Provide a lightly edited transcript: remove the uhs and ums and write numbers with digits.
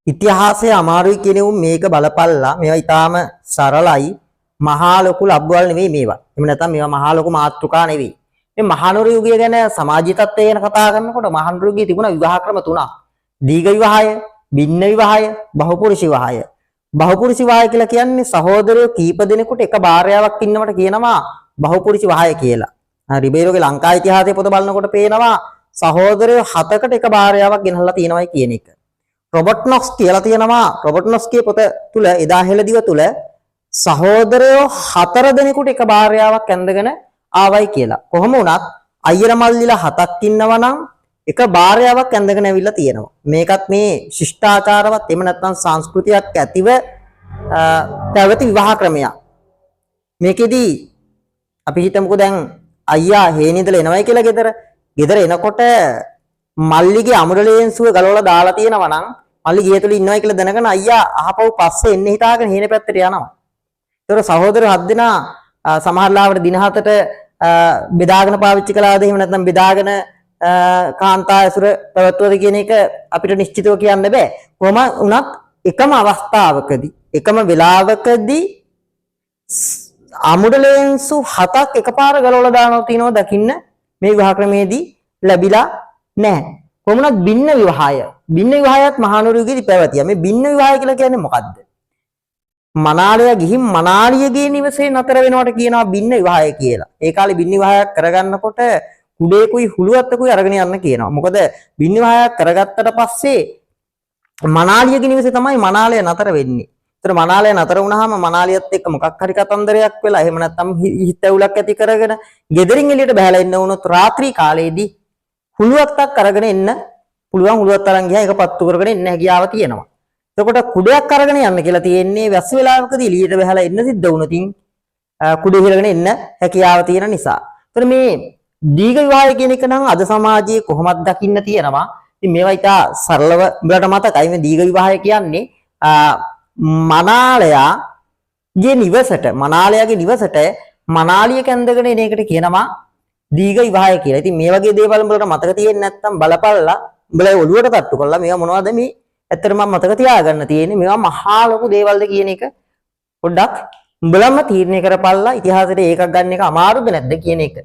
ඉතිහාසයේ අමාරුයි කියන උන් මේක බලපල්ලා මේවා ඊටාම සරලයි මහා ලොකු ලබ්වල නෙවෙයි මේවා. එහෙම නැත්නම් මේවා මහා ලොකු මාතෘකා නෙවෙයි. මේ මහනුවර යුගය ගැන සමාජීය තත්ත්වය ගැන කතා කරනකොට මහනුවර යුගයේ තිබුණ විවාහ ක්‍රම තුනක්. දීඝ විවාහය, භින්න විවාහය, බහුපුරුෂ විවාහය. බහුපුරුෂ විවාහය කියලා කියන්නේ සහෝදරයෝ කීප දෙනෙකුට එක භාර්යාවක් ඉන්නවට කියනවා බහුපුරුෂ විවාහය කියලා. රිබේරෝගේ ලංකා ඉතිහාසයේ පොත බලනකොට පේනවා සහෝදරයෝ 7කට එක භාර්යාවක් ගෙනල්ලා තියෙනවායි කියන එක. රොබර්ට් නොක්ස් කියලා තියෙනවා රොබර්ට් නොක්ස්ගේ පොත තුල එදා හෙළදිව තුල සහෝදරයෝ 4 දෙනෙකුට එක භාර්යාවක් ඇඳගෙන ආවයි කියලා. කොහොම වුණත් අයියර මල්ලිලා 7ක් ඉන්නවා නම් එක භාර්යාවක් ඇඳගෙන ඇවිල්ලා තියෙනවා. මේකත් මේ ශිෂ්ටාචාරවත් එහෙම නැත්නම් සංස්කෘතියක් ඇතිව පැවති විවාහ ක්‍රමයක්. මේකෙදී අපි හිතමුකෝ දැන් අයියා හේනින්දලා එනවයි කියලා ගෙදර එනකොට මල්ලිගේ අමුඩලේන්සුව ගලවලා දාලා තියෙනවා නම් මල්ලි ගේ තුල ඉන්නවයි කියලා දැනගෙන අයියා අහපව් පස්සේ එන්නේ හිතාගෙන හේන පැත්තට යනවා. ඒතර සහෝදරයෝ 7 දෙනා සමහර ලාවට දින 7ට බෙදාගෙන පාවිච්චි කළාද එහෙම නැත්නම් බෙදාගෙන කාන්තා ඇසුර පැවැත්වුවද කියන එක අපිට නිශ්චිතව කියන්න බෑ. කොහොම වුණත් එකම අවස්ථාවකදී එකම වෙලාවකදී අමුඩලේන්සු 7ක් එකපාර ගලවලා දානවා තියනවා දකින්න මේ විවාහ ක්‍රමේදී ලැබිලා නැහැ. කොහොමනත් භින්න විවාහය. භින්න විවාහයත් මහනුවර යුගයේදී පැවතියා. මේ භින්න විවාහය කියලා කියන්නේ මොකද්ද? මනාලය ගිහින් මනාලියගේ නිවසේ නතර වෙනවට කියනවා භින්න විවාහය කියලා. ඒ කාලේ භින්න විවාහයක් කරගන්නකොට කුඩේකුයි හුළුවත්තකුයි අරගෙන යන්න කියනවා. මොකද භින්න විවාහයක් කරගත්තට පස්සේ මනාලියගේ නිවසේ තමයි මනාලය නතර වෙන්නේ. ඒතර මනාලය නතර වුණාම මනාලියත් එක්ක මොකක් හරි කතන්දරයක් වෙලා එහෙම නැත්නම් හිතැවුලක් ඇති කරගෙන ගෙදරින් එළියට බහලා ඉන්න වුණොත් රාත්‍රී කාලයේදී හුළුවත්තක් අරගෙන එන්න පුළුවන්. හුළුවත් අරන් ගියා ඒක පත්තු කරගෙන එන්න හැකියාව තියෙනවා. එතකොට කුඩයක් අරගෙන යන්න කියලා තියෙන්නේ වැස්ස වෙලාවකදී එළියට බහලා එන්න සිද්ධ වුණොතින් කුඩේ හිරගෙන එන්න හැකියාව තියෙන නිසා. ඒතර මේ දීඝ විවාහය කියන එක නම් අද සමාජයේ කොහොමද දකින්න තියෙනවා. ඉතින් මේවා ඉතා සරලව උඹලට මතකයි මේ දීඝ විවාහය කියන්නේ මනාලයාගේ නිවසට මනාලිය කැඳගෙන එන එකට කියනවා දීඝ විවාහය කියලා. ඉතින් මේ වගේ දේවල් උඹලට මතක තියෙන්නේ නැත්නම් බලපල්ලා උඹලා ඔළුවට තට්ටු කරලා මේවා මොනවද මේ ඇත්තටම මම මතක තියාගන්න තියෙන්නේ මේවා මහා ලොකු දේවල්ද කියන එක පොඩ්ඩක් උඹලම තීරණය කරපල්ලා ඉතිහාසයට ඒකක් ගන්න එක අමාරුද නැද්ද කියන එක.